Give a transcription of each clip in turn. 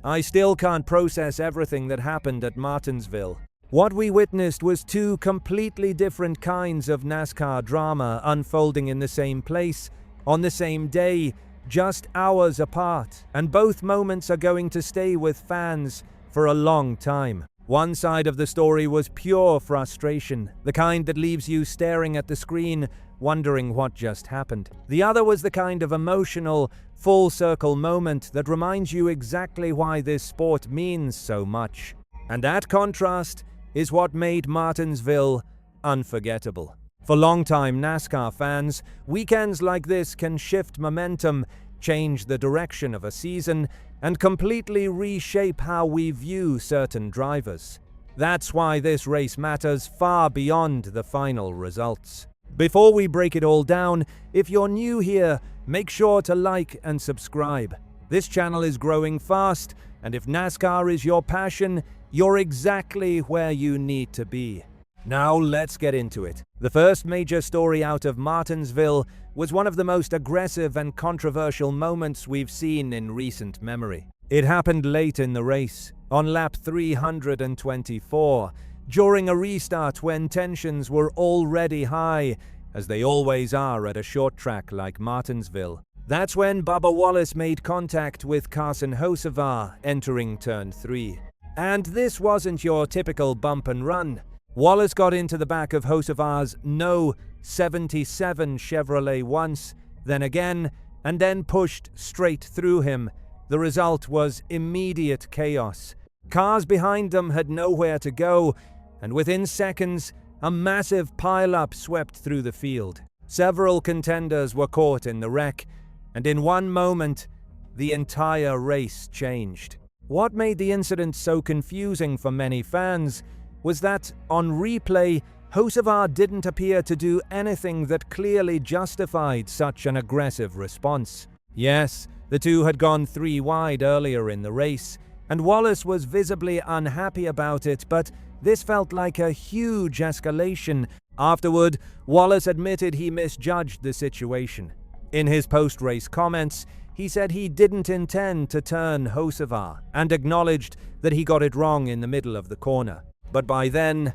I still can't process everything that happened at Martinsville. What we witnessed was two completely different kinds of NASCAR drama unfolding in the same place, on the same day, just hours apart, and both moments are going to stay with fans for a long time. One side of the story was pure frustration, the kind that leaves you staring at the screen, wondering what just happened. The other was the kind of emotional, full-circle moment that reminds you exactly why this sport means so much. And that contrast is what made Martinsville unforgettable. For longtime NASCAR fans, weekends like this can shift momentum, change the direction of a season, and completely reshape how we view certain drivers. That's why this race matters far beyond the final results. Before we break it all down, if you're new here, make sure to like and subscribe. This channel is growing fast, and if NASCAR is your passion, you're exactly where you need to be. Now let's get into it. The first major story out of Martinsville was one of the most aggressive and controversial moments we've seen in recent memory. It happened late in the race, on lap 324, during a restart when tensions were already high, as they always are at a short track like Martinsville. That's when Bubba Wallace made contact with Carson Hocevar entering turn 3. And this wasn't your typical bump and run. Wallace got into the back of Hocevar's No. 77 Chevrolet once, then again, and then pushed straight through him. The result was immediate chaos. Cars behind them had nowhere to go, and within seconds, a massive pile-up swept through the field. Several contenders were caught in the wreck, and in one moment, the entire race changed. What made the incident so confusing for many fans was that, on replay, Hocevar didn't appear to do anything that clearly justified such an aggressive response. Yes, the two had gone 3 wide earlier in the race, and Wallace was visibly unhappy about it, but this felt like a huge escalation. Afterward, Wallace admitted he misjudged the situation. In his post-race comments, he said he didn't intend to turn Hocevar, and acknowledged that he got it wrong in the middle of the corner. But by then,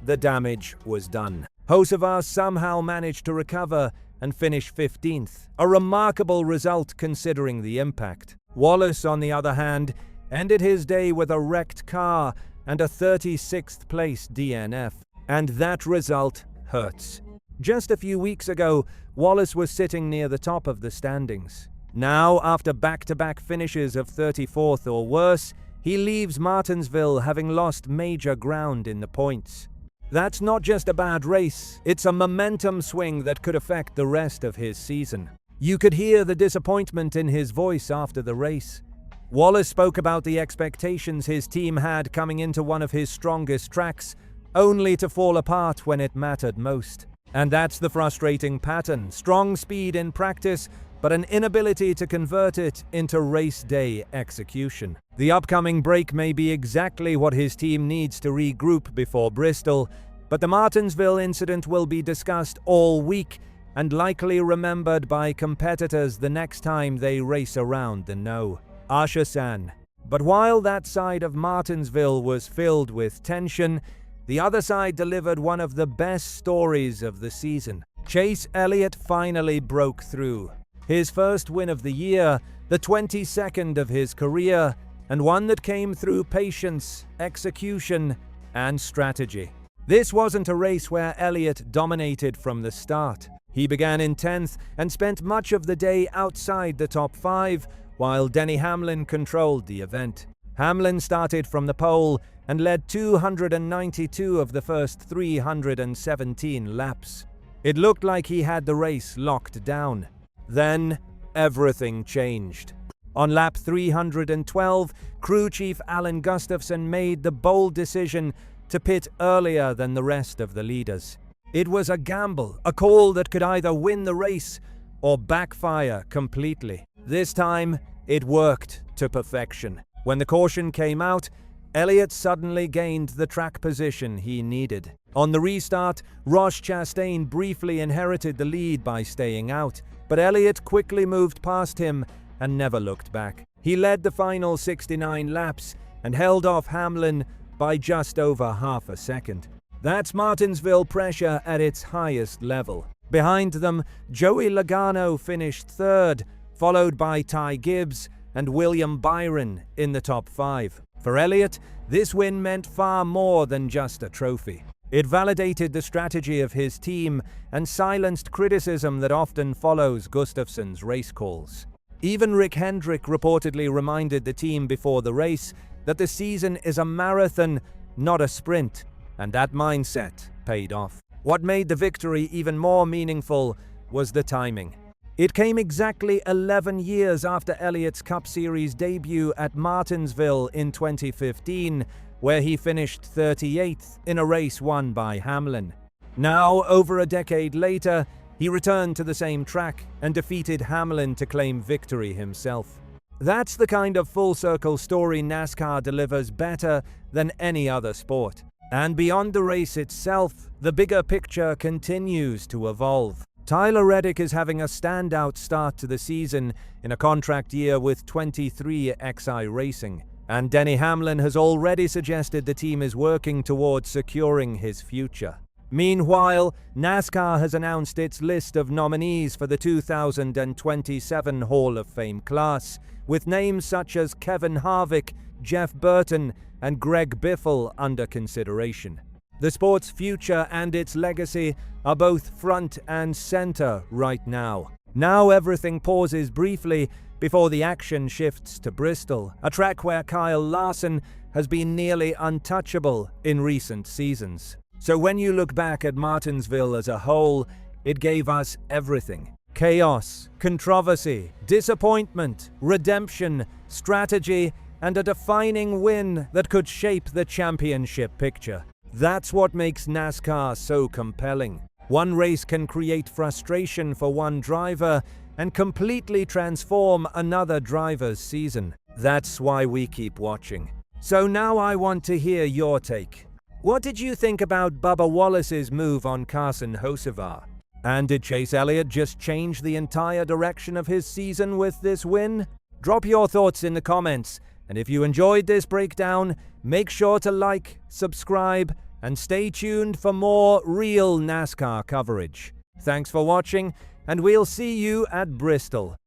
the damage was done. Hocevar somehow managed to recover and finish 15th, a remarkable result considering the impact. Wallace, on the other hand, ended his day with a wrecked car and a 36th place DNF, and that result hurts. Just a few weeks ago, Wallace was sitting near the top of the standings. Now, after back-to-back finishes of 34th or worse, he leaves Martinsville having lost major ground in the points. That's not just a bad race, it's a momentum swing that could affect the rest of his season. You could hear the disappointment in his voice after the race. Wallace spoke about the expectations his team had coming into one of his strongest tracks, only to fall apart when it mattered most. And that's the frustrating pattern: strong speed in practice, but an inability to convert it into race day execution. The upcoming break may be exactly what his team needs to regroup before Bristol, but the Martinsville incident will be discussed all week and likely remembered by competitors the next time they race around the No. Asha-san. But while that side of Martinsville was filled with tension, the other side delivered one of the best stories of the season. Chase Elliott finally broke through. His first win of the year, the 22nd of his career, and one that came through patience, execution, and strategy. This wasn't a race where Elliott dominated from the start. He began in 10th and spent much of the day outside the top 5, while Denny Hamlin controlled the event. Hamlin started from the pole and led 292 of the first 317 laps. It looked like he had the race locked down. Then, everything changed. On lap 312, crew chief Alan Gustafson made the bold decision to pit earlier than the rest of the leaders. It was a gamble, a call that could either win the race or backfire completely. This time, it worked to perfection. When the caution came out, Elliott suddenly gained the track position he needed. On the restart, Ross Chastain briefly inherited the lead by staying out, but Elliott quickly moved past him and never looked back. He led the final 69 laps and held off Hamlin by just over half a second. That's Martinsville pressure at its highest level. Behind them, Joey Logano finished third, followed by Ty Gibbs and William Byron in the top 5. For Elliott, this win meant far more than just a trophy. It validated the strategy of his team and silenced criticism that often follows Gustafson's race calls. Even Rick Hendrick reportedly reminded the team before the race that the season is a marathon, not a sprint, and that mindset paid off. What made the victory even more meaningful was the timing. It came exactly 11 years after Elliott's Cup Series debut at Martinsville in 2015, where he finished 38th in a race won by Hamlin. Now, over a decade later, he returned to the same track and defeated Hamlin to claim victory himself. That's the kind of full-circle story NASCAR delivers better than any other sport. And beyond the race itself, the bigger picture continues to evolve. Tyler Reddick is having a standout start to the season in a contract year with 23XI Racing. And Denny Hamlin has already suggested the team is working towards securing his future. Meanwhile, NASCAR has announced its list of nominees for the 2027 Hall of Fame class, with names such as Kevin Harvick, Jeff Burton, and Greg Biffle under consideration. The sport's future and its legacy are both front and center right now. Now everything pauses briefly before the action shifts to Bristol, a track where Kyle Larson has been nearly untouchable in recent seasons. So when you look back at Martinsville as a whole, it gave us everything. Chaos, controversy, disappointment, redemption, strategy, and a defining win that could shape the championship picture. That's what makes NASCAR so compelling. One race can create frustration for one driver and completely transform another driver's season. That's why we keep watching. So now I want to hear your take. What did you think about Bubba Wallace's move on Carson Hocevar? And did Chase Elliott just change the entire direction of his season with this win? Drop your thoughts in the comments, and if you enjoyed this breakdown, make sure to like, subscribe, and stay tuned for more real NASCAR coverage. Thanks for watching, and we'll see you at Bristol.